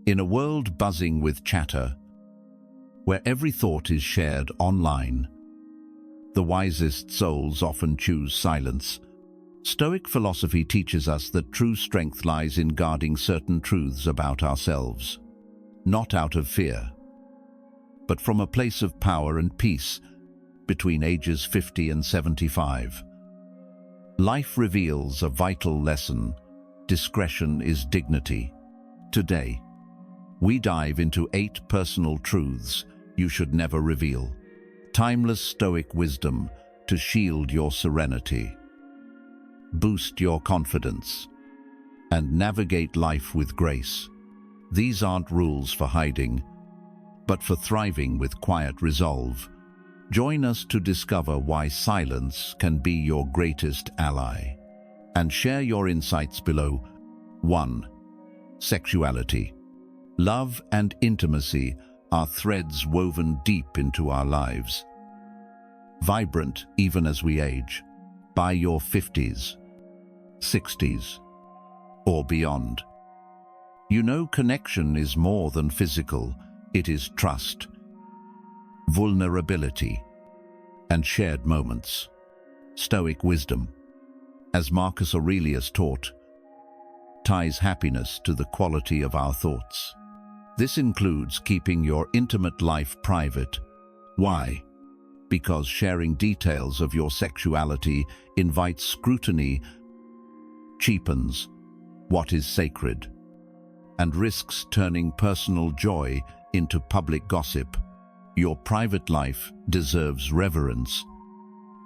In a world buzzing with chatter, where every thought is shared online, the wisest souls often choose silence. Stoic philosophy teaches us that true strength lies in guarding certain truths about ourselves, not out of fear, but from a place of power and peace between ages 50 and 75. Life reveals a vital lesson: discretion is dignity. Today, we dive into 8 personal truths you should never reveal. Timeless Stoic wisdom to shield your serenity, boost your confidence, and navigate life with grace. These aren't rules for hiding, but for thriving with quiet resolve. Join us to discover why silence can be your greatest ally, and share your insights below. 1. Sexuality. Love and intimacy are threads woven deep into our lives, vibrant even as we age. By your 50s, 60s, or beyond, you know connection is more than physical. It is trust, vulnerability, and shared moments. Stoic wisdom, as Marcus Aurelius taught, ties happiness to the quality of our thoughts. This includes keeping your intimate life private. Why? Because sharing details of your sexuality invites scrutiny, cheapens what is sacred, and risks turning personal joy into public gossip. Your private life deserves reverence,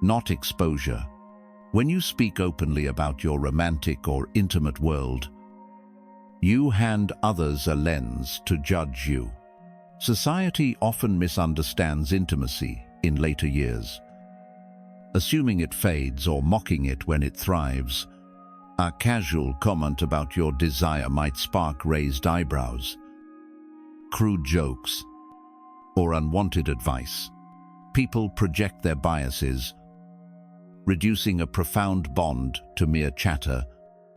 not exposure. When you speak openly about your romantic or intimate world, you hand others a lens to judge you. Society often misunderstands intimacy in later years, assuming it fades or mocking it when it thrives. A casual comment about your desire might spark raised eyebrows, crude jokes, or unwanted advice. People project their biases, reducing a profound bond to mere chatter.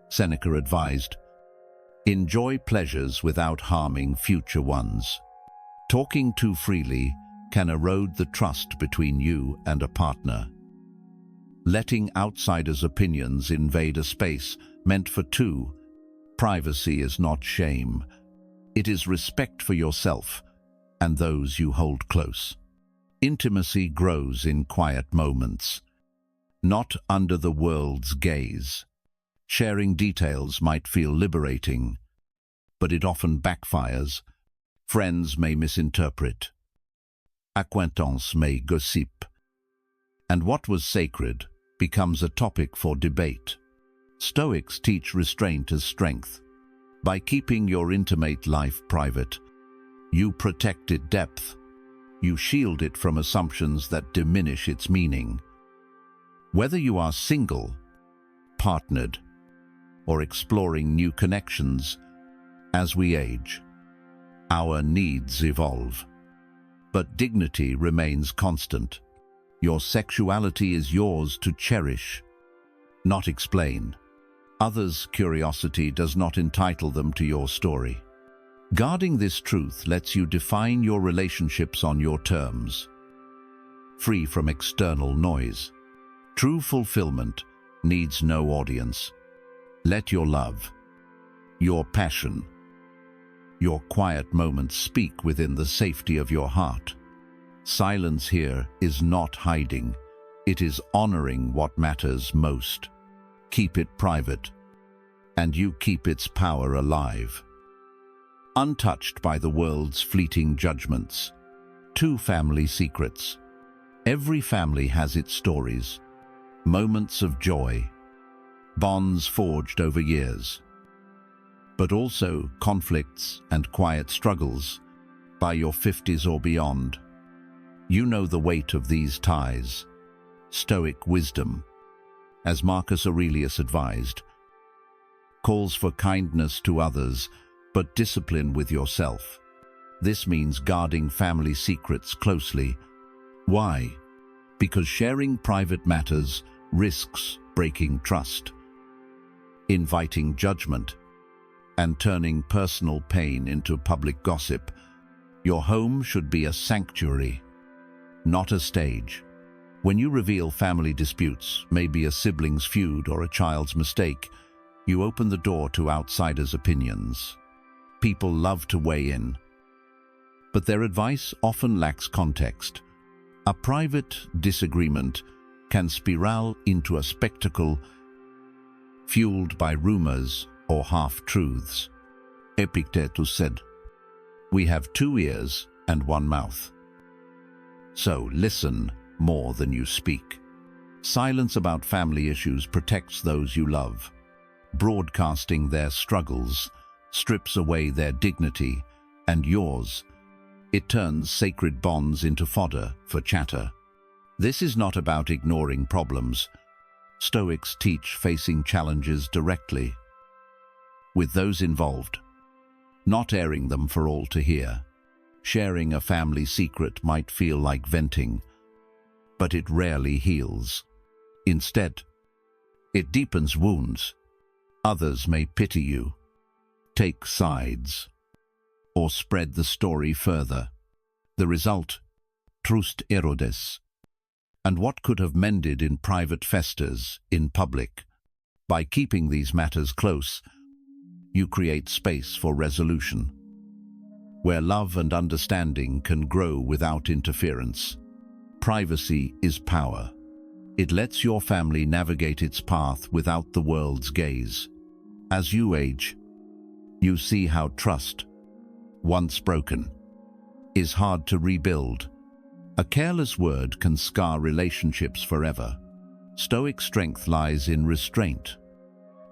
Seneca advised, "Enjoy pleasures without harming future ones." Talking too freely can erode the trust between you and a partner. Letting outsiders' opinions invade a space meant for two. Privacy is not shame. It is respect for yourself and those you hold close. Intimacy grows in quiet moments, not under the world's gaze. Sharing details might feel liberating, but it often backfires. Friends may misinterpret. Acquaintances may gossip. And what was sacred becomes a topic for debate. Stoics teach restraint as strength. By keeping your intimate life private, you protect its depth. You shield it from assumptions that diminish its meaning. Whether you are single, partnered, or exploring new connections, as we age, our needs evolve. But dignity remains constant. Your sexuality is yours to cherish, not explain. Others' curiosity does not entitle them to your story. Guarding this truth lets you define your relationships on your terms, free from external noise. True fulfillment needs no audience. Let your love, your passion, your quiet moments speak within the safety of your heart. Silence here is not hiding. It is honoring what matters most. Keep it private, and you keep its power alive, untouched by the world's fleeting judgments. 2 family secrets. Every family has its stories, moments of joy, bonds forged over years, but also conflicts and quiet struggles. By your 50s or beyond, you know the weight of these ties. Stoic wisdom, as Marcus Aurelius advised, calls for kindness to others, but discipline with yourself. This means guarding family secrets closely. Why? Because sharing private matters risks breaking trust, inviting judgment, and turning personal pain into public gossip. Your home should be a sanctuary, not a stage. When you reveal family disputes, maybe a sibling's feud or a child's mistake, you open the door to outsiders' opinions. People love to weigh in, but their advice often lacks context. A private disagreement can spiral into a spectacle fueled by rumors or half-truths. Epictetus said, "We have 2 ears and 1 mouth. So listen more than you speak." Silence about family issues protects those you love. Broadcasting their struggles strips away their dignity and yours. It turns sacred bonds into fodder for chatter. This is not about ignoring problems. Stoics teach facing challenges directly with those involved, not airing them for all to hear. Sharing a family secret might feel like venting, but it rarely heals. Instead, it deepens wounds. Others may pity you, take sides, or spread the story further. The result, trust erodes. And what could have mended in private festers in public. By keeping these matters close, you create space for resolution, where love and understanding can grow without interference. Privacy is power. It lets your family navigate its path without the world's gaze. As you age, you see how trust, once broken, is hard to rebuild. A careless word can scar relationships forever. Stoic strength lies in restraint.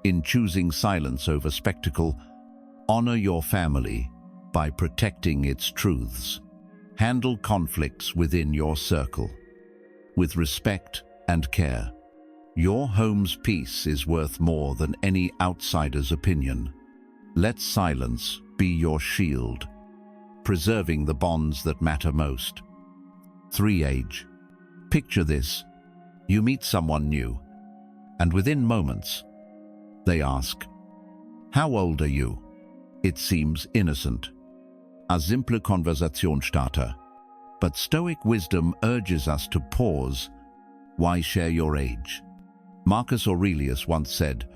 In choosing silence over spectacle, honor your family by protecting its truths. Handle conflicts within your circle with respect and care. Your home's peace is worth more than any outsider's opinion. Let silence be your shield, preserving the bonds that matter most. 3 Age. Picture this. You meet someone new, and within moments, they ask, "How old are you?" It seems innocent. A simple Konversationsstarter. But Stoic wisdom urges us to pause. Why share your age? Marcus Aurelius once said,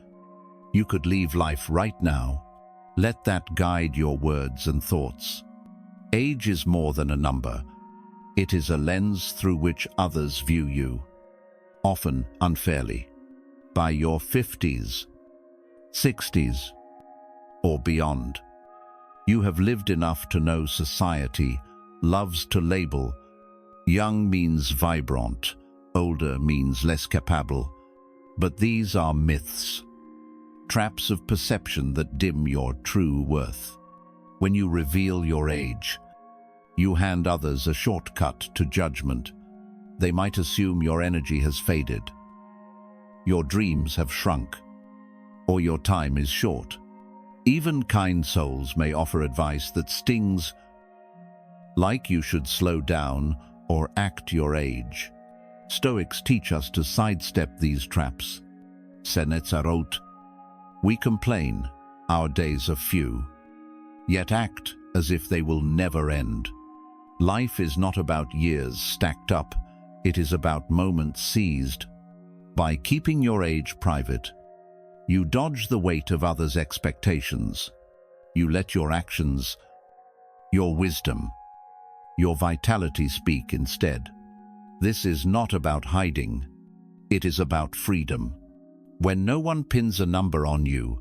"You could leave life right now. Let that guide your words and thoughts." Age is more than a number. It is a lens through which others view you, often unfairly. By your 50s, 60s, or beyond, you have lived enough to know society loves to label. Young means vibrant, older means less capable. But these are myths, traps of perception that dim your true worth. When you reveal your age, you hand others a shortcut to judgment. They might assume your energy has faded, your dreams have shrunk, or your time is short. Even kind souls may offer advice that stings, like you should slow down or act your age. Stoics teach us to sidestep these traps. Seneca wrote, "We complain, our days are few, yet act as if they will never end." Life is not about years stacked up, it is about moments seized. By keeping your age private, you dodge the weight of others' expectations. You let your actions, your wisdom, your vitality speak instead. This is not about hiding, it is about freedom. When no one pins a number on you,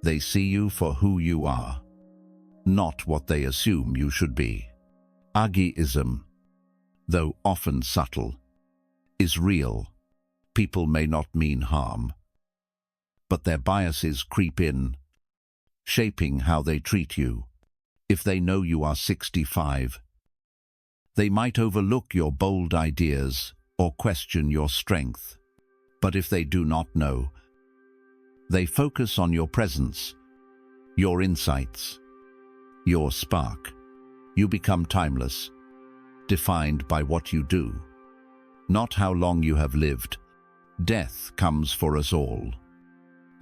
they see you for who you are, not what they assume you should be. Ageism, though often subtle, is real. People may not mean harm, but their biases creep in, shaping how they treat you. If they know you are 65, they might overlook your bold ideas or question your strength. But if they do not know, they focus on your presence, your insights, your spark. You become timeless, defined by what you do, not how long you have lived. Death comes for us all.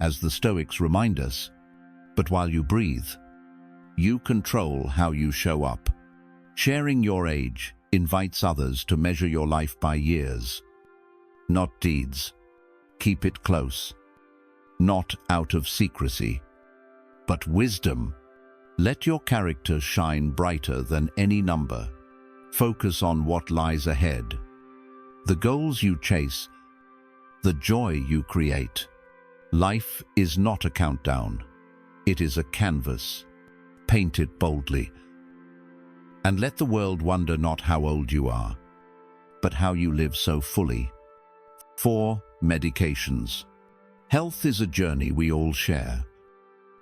As the Stoics remind us, But while you breathe, you control how you show up. Sharing your age invites others to measure your life by years, not deeds. Keep it close, not out of secrecy, but wisdom. Let your character shine brighter than any number. Focus on what lies ahead, the goals you chase, the joy you create. Life is not a countdown. It is a canvas. Paint it boldly. And let the world wonder not how old you are, but how you live so fully. 4. Medications. Health is a journey we all share,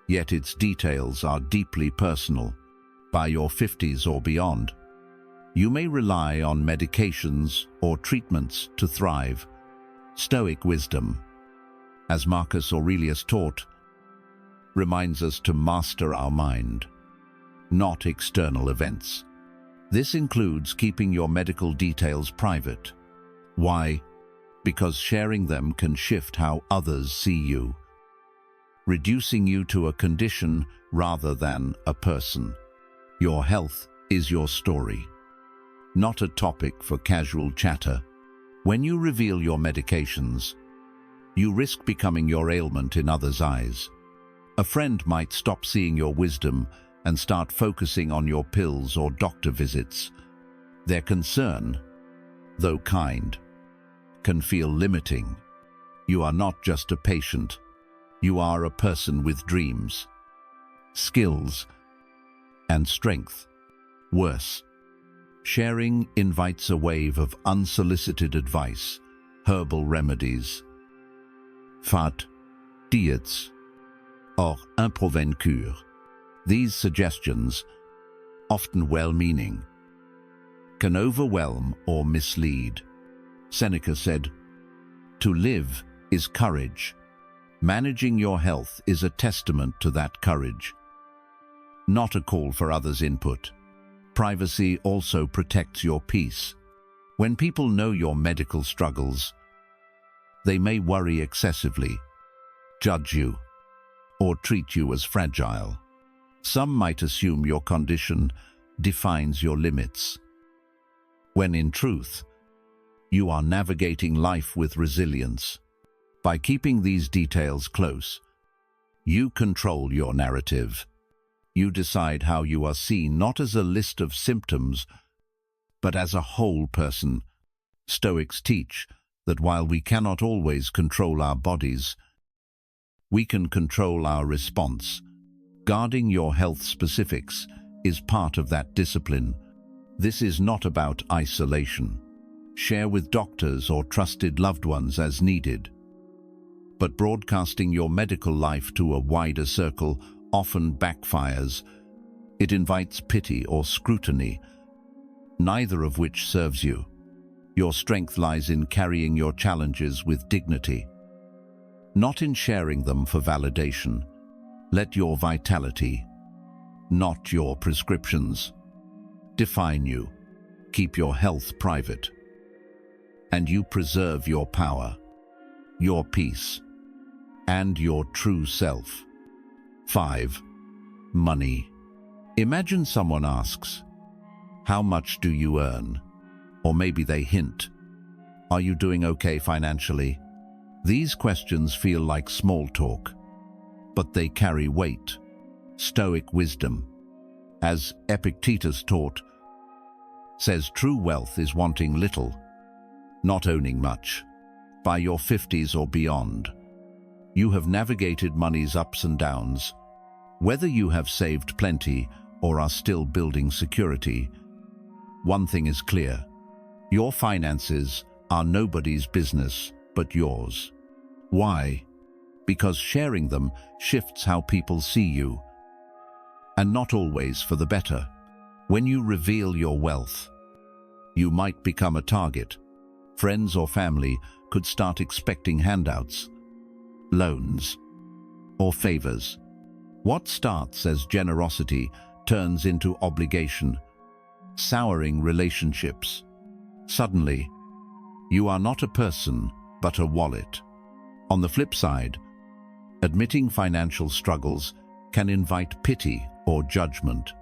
yet its details are deeply personal. By your 50s or beyond, you may rely on medications or treatments to thrive. Stoic wisdom, as Marcus Aurelius taught, reminds us to master our mind, not external events. This includes keeping your medical details private. Why? Because sharing them can shift how others see you, reducing you to a condition rather than a person. Your health is your story, not a topic for casual chatter. When you reveal your medications, you risk becoming your ailment in others' eyes. A friend might stop seeing your wisdom and start focusing on your pills or doctor visits. Their concern, though kind, can feel limiting. You are not just a patient. You are a person with dreams, skills, and strength. Worse, sharing invites a wave of unsolicited advice, herbal remedies, fat, diets, or improventure. These suggestions, often well-meaning, can overwhelm or mislead. Seneca said, "To live is courage. Managing your health is a testament to that courage, not a call for others' input." Privacy also protects your peace. When people know your medical struggles, they may worry excessively, judge you, or treat you as fragile. Some might assume your condition defines your limits, when in truth, you are navigating life with resilience. By keeping these details close, you control your narrative. You decide how you are seen, not as a list of symptoms, but as a whole person. Stoics teach that while we cannot always control our bodies, we can control our response. Guarding your health specifics is part of that discipline. This is not about isolation. Share with doctors or trusted loved ones as needed. But broadcasting your medical life to a wider circle often backfires. It invites pity or scrutiny, neither of which serves you. Your strength lies in carrying your challenges with dignity, not in sharing them for validation. Let your vitality, not your prescriptions, define you. Keep your health private, and you preserve your power, your peace, and your true self. 5. Money. Imagine someone asks, "How much do you earn?" Or maybe they hint, "Are you doing okay financially?" These questions feel like small talk, but they carry weight. Stoic wisdom, as Epictetus taught, says true wealth is wanting little, not owning much. By your 50s or beyond, you have navigated money's ups and downs. Whether you have saved plenty or are still building security, one thing is clear: your finances are nobody's business but yours. Why? Because sharing them shifts how people see you, and not always for the better. When you reveal your wealth, you might become a target. Friends or family could start expecting handouts, loans, or favors. What starts as generosity turns into obligation, souring relationships. Suddenly, you are not a person, but a wallet. On the flip side, admitting financial struggles can invite pity or judgment.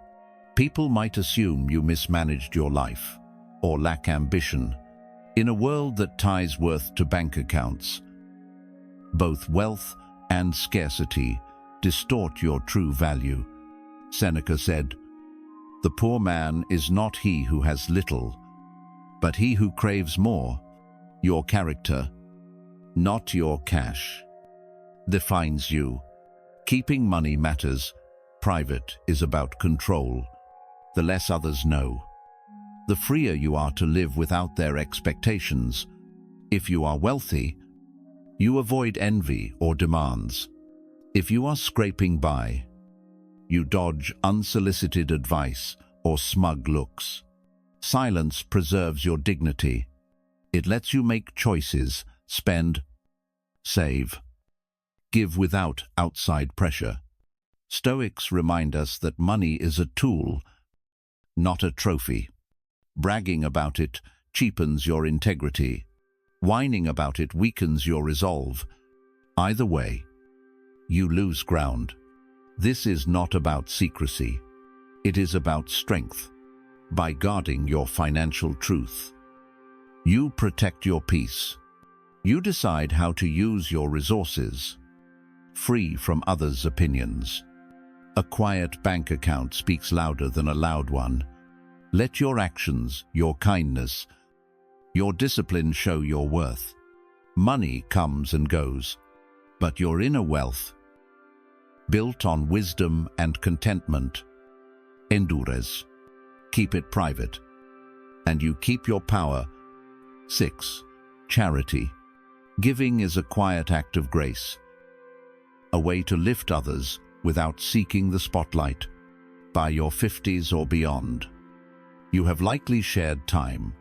People might assume you mismanaged your life or lack ambition. In a world that ties worth to bank accounts, both wealth and scarcity distort your true value. Seneca said, "The poor man is not he who has little, but he who craves more. Your character, not your cash, defines you. Keeping money matters. Private is about control. The less others know, the freer you are to live without their expectations. If you are wealthy, you avoid envy or demands. If you are scraping by, you dodge unsolicited advice or smug looks. Silence preserves your dignity. It lets you make choices, spend, save, give without outside pressure." Stoics remind us that money is a tool, not a trophy. Bragging about it cheapens your integrity. Whining about it weakens your resolve. Either way, you lose ground. This is not about secrecy. It is about strength. By guarding your financial truth, you protect your peace. You decide how to use your resources, free from others' opinions. A quiet bank account speaks louder than a loud one. Let your actions, your kindness, your discipline show your worth. Money comes and goes, but your inner wealth, built on wisdom and contentment, endures. Keep it private, and you keep your power. 6. Charity. Giving is a quiet act of grace, a way to lift others without seeking the spotlight. By your 50s or beyond, you have likely shared time,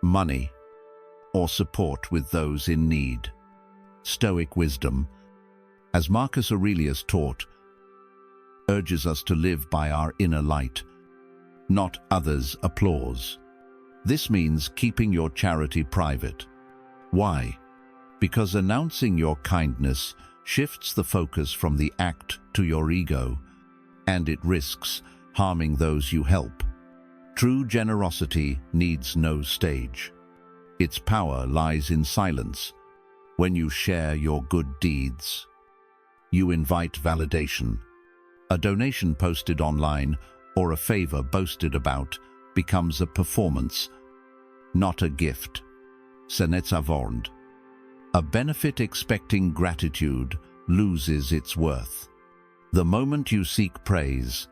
money, or support with those in need. Stoic wisdom, as Marcus Aurelius taught, urges us to live by our inner light, not others' applause. This means keeping your charity private. Why? Because announcing your kindness shifts the focus from the act to your ego, and it risks harming those you help. True generosity needs no stage. Its power lies in silence. When you share your good deeds, you invite validation. A donation posted online or a favor boasted about becomes a performance, not a gift. Seneca warned, "A benefit expecting gratitude loses its worth." The moment you seek praise,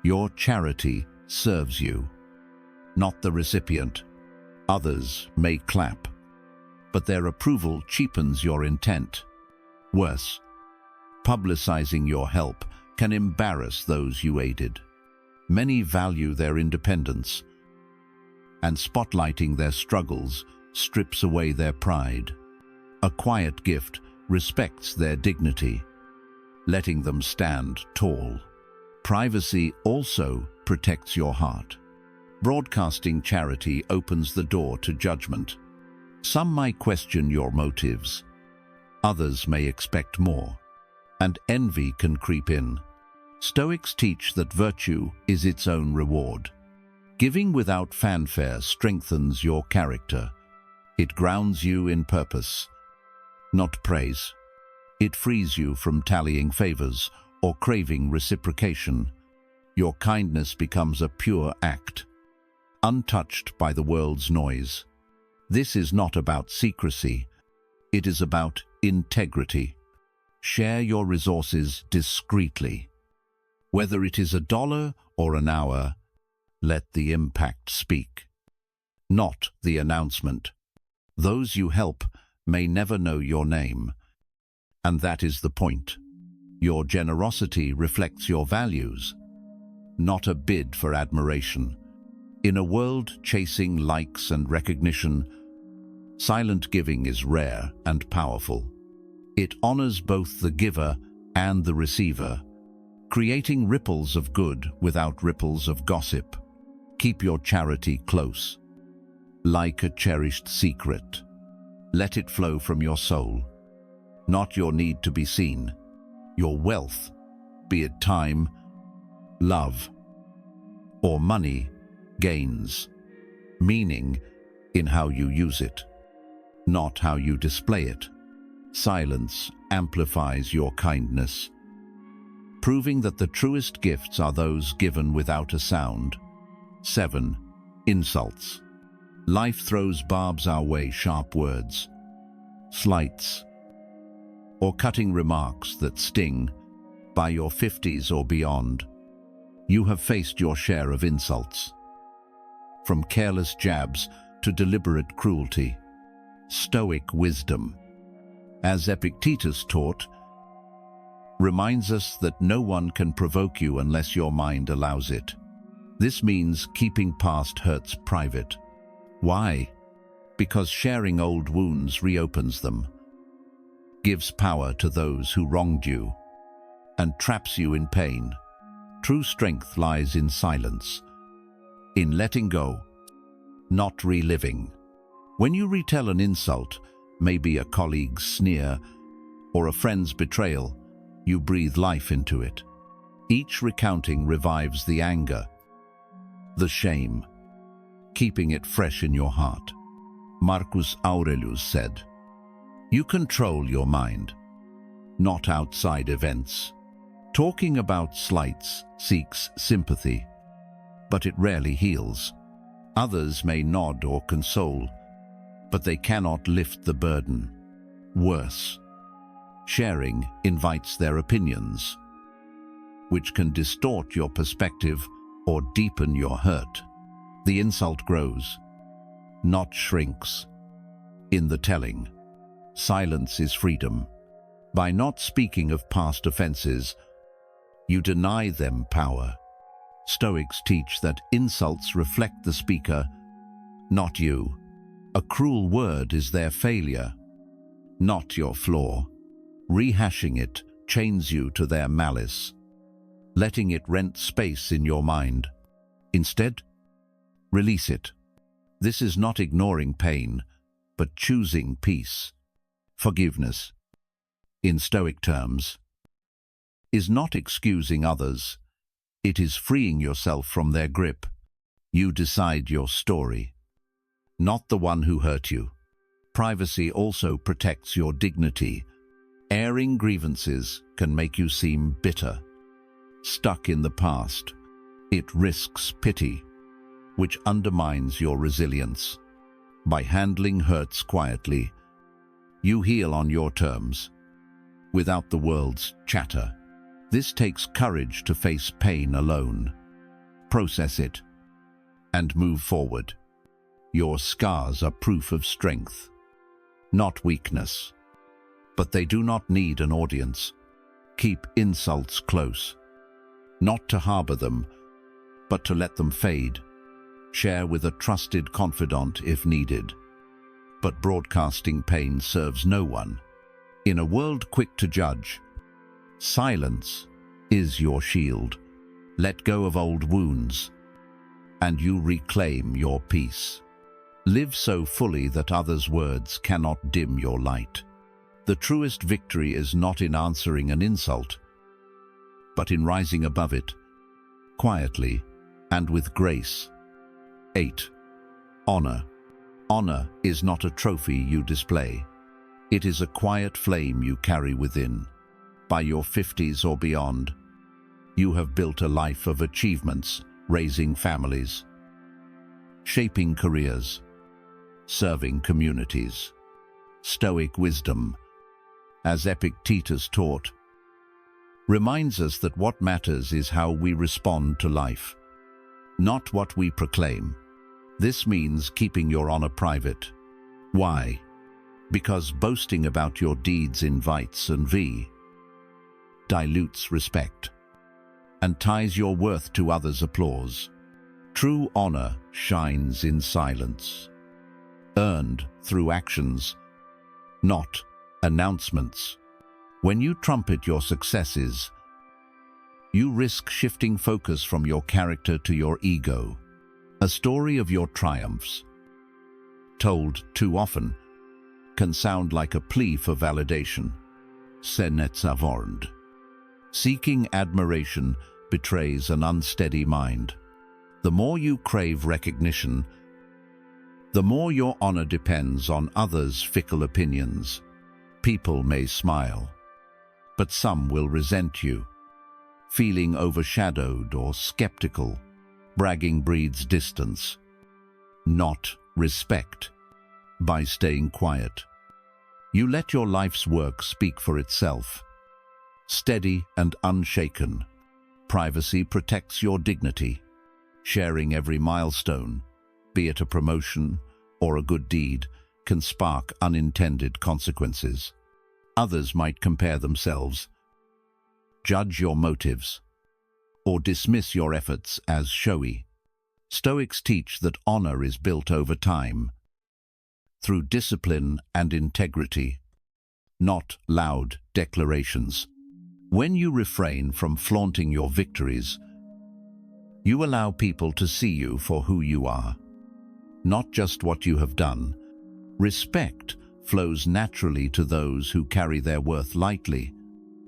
your charity serves you, not the recipient. Others may clap, but their approval cheapens your intent. Worse, publicizing your help can embarrass those you aided. Many value their independence, and spotlighting their struggles strips away their pride. A quiet gift respects their dignity, letting them stand tall. Privacy also protects your heart. Broadcasting charity opens the door to judgment. Some might question your motives, others may expect more, and envy can creep in. Stoics teach that virtue is its own reward. Giving without fanfare strengthens your character. It grounds you in purpose, not praise. It frees you from tallying favors or craving reciprocation. Your kindness becomes a pure act, untouched by the world's noise. This is not about secrecy. It is about integrity. Share your resources discreetly. Whether it is $1 or an hour, let the impact speak, not the announcement. Those you help may never know your name, and that is the point. Your generosity reflects your values, not a bid for admiration. In a world chasing likes and recognition, silent giving is rare and powerful. It honors both the giver and the receiver, creating ripples of good without ripples of gossip. Keep your charity close, like a cherished secret. Let it flow from your soul, not your need to be seen. your wealth, be it time, love, or money, gains meaning in how you use it, not how you display it. Silence amplifies your kindness, proving that the truest gifts are those given without a sound. 7. Insults. Life throws barbs our way, sharp words, slights, or cutting remarks that sting. By your 50s or beyond, you have faced your share of insults. From careless jabs to deliberate cruelty. Stoic wisdom, as Epictetus taught, reminds us that no one can provoke you unless your mind allows it. This means keeping past hurts private. Why? Because sharing old wounds reopens them, gives power to those who wronged you, and traps you in pain. True strength lies in silence, in letting go, not reliving. When you retell an insult, maybe a colleague's sneer or a friend's betrayal, you breathe life into it. Each recounting revives the anger, the shame, keeping it fresh in your heart. Marcus Aurelius said, "You control your mind, not outside events." Talking about slights seeks sympathy, but it rarely heals. Others may nod or console, but they cannot lift the burden. Worse, sharing invites their opinions, which can distort your perspective or deepen your hurt. The insult grows, not shrinks. In the telling, silence is freedom. By not speaking of past offenses, you deny them power. Stoics teach that insults reflect the speaker, not you. A cruel word is their failure, not your flaw. Rehashing it chains you to their malice, letting it rent space in your mind. Instead, release it. This is not ignoring pain, but choosing peace. Forgiveness, in Stoic terms, is not excusing others. It is freeing yourself from their grip. You decide your story, not the one who hurt you. Privacy also protects your dignity. Airing grievances can make you seem bitter, stuck in the past. It risks pity, which undermines your resilience. By handling hurts quietly, you heal on your terms, without the world's chatter. This takes courage to face pain alone. Process it, and move forward. Your scars are proof of strength, not weakness. But they do not need an audience. Keep insults close, not to harbor them, but to let them fade. Share with a trusted confidant if needed. But broadcasting pain serves no one. In a world quick to judge, silence is your shield. Let go of old wounds, and you reclaim your peace. Live so fully that others' words cannot dim your light. The truest victory is not in answering an insult, but in rising above it, quietly and with grace. 8. Honor. Honor is not a trophy you display. It is a quiet flame you carry within. By your 50s or beyond, you have built a life of achievements, raising families, shaping careers, serving communities. Stoic wisdom, as Epictetus taught, reminds us that what matters is how we respond to life, not what we proclaim. This means keeping your honor private. Why? Because boasting about your deeds invites dilutes respect, and ties your worth to others' applause. True honor shines in silence, earned through actions, not announcements. When you trumpet your successes, you risk shifting focus from your character to your ego. A story of your triumphs, told too often, can sound like a plea for validation. Seneca warned, Seeking admiration betrays an unsteady mind. The more you crave recognition, the more your honor depends on others' fickle opinions. People may smile, but some will resent you. Feeling overshadowed or skeptical, bragging breeds distance, not respect. By staying quiet, you let your life's work speak for itself. Steady and unshaken, privacy protects your dignity. Sharing every milestone, be it a promotion or a good deed, can spark unintended consequences. Others might compare themselves, judge your motives, or dismiss your efforts as showy. Stoics teach that honor is built over time, through discipline and integrity, not loud declarations. When you refrain from flaunting your victories, you allow people to see you for who you are, not just what you have done. Respect flows naturally to those who carry their worth lightly.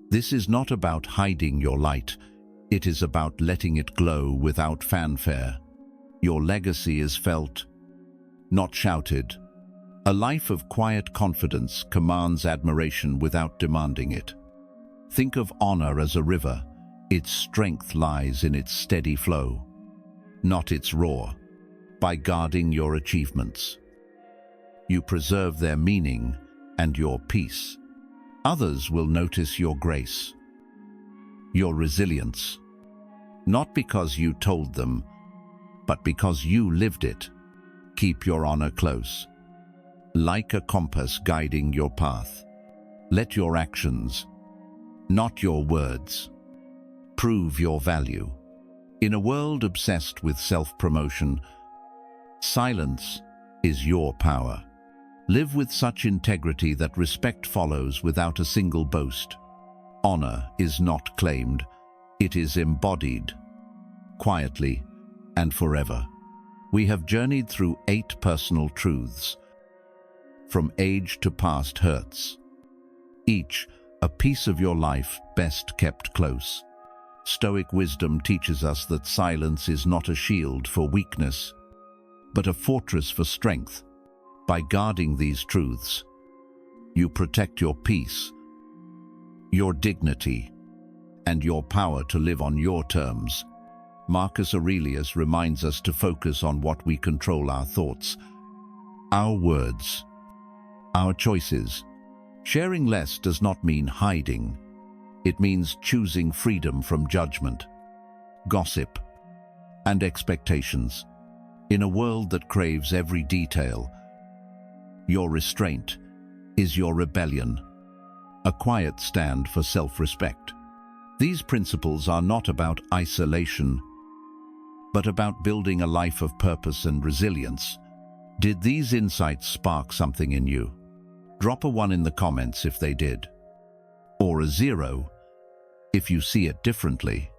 This is not about hiding your light, it is about letting it glow without fanfare. Your legacy is felt, not shouted. A life of quiet confidence commands admiration without demanding it. Think of honor as a river. Its strength lies in its steady flow, not its roar. By guarding your achievements, you preserve their meaning and your peace. Others will notice your grace, your resilience, not because you told them, but because you lived it. Keep your honor close, like a compass guiding your path. Let your actions, not your words, prove your value. In a world obsessed with self-promotion, silence is your power. Live with such integrity that respect follows without a single boast. Honor is not claimed, it is embodied, quietly and forever. We have journeyed through 8 personal truths, from age to past hurts, each a piece of your life best kept close. Stoic wisdom teaches us that silence is not a shield for weakness, but a fortress for strength. By guarding these truths, you protect your peace, your dignity, and your power to live on your terms. Marcus Aurelius reminds us to focus on what we control: our thoughts, our words, our choices. Sharing less does not mean hiding. It means choosing freedom from judgment, gossip, and expectations. In a world that craves every detail, your restraint is your rebellion, a quiet stand for self-respect. These principles are not about isolation, but about building a life of purpose and resilience. Did these insights spark something in you? Drop a 1 in the comments if they did, or a 0 if you see it differently.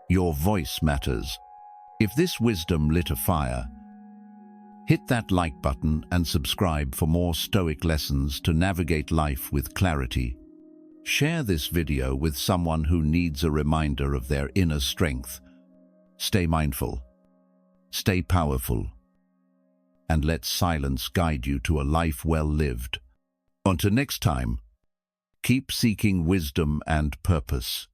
Your voice matters. If this wisdom lit a fire, hit that like button and subscribe for more Stoic lessons to navigate life with clarity. Share this video with someone who needs a reminder of their inner strength. Stay mindful, stay powerful, and let silence guide you to a life well lived. Until next time, keep seeking wisdom and purpose.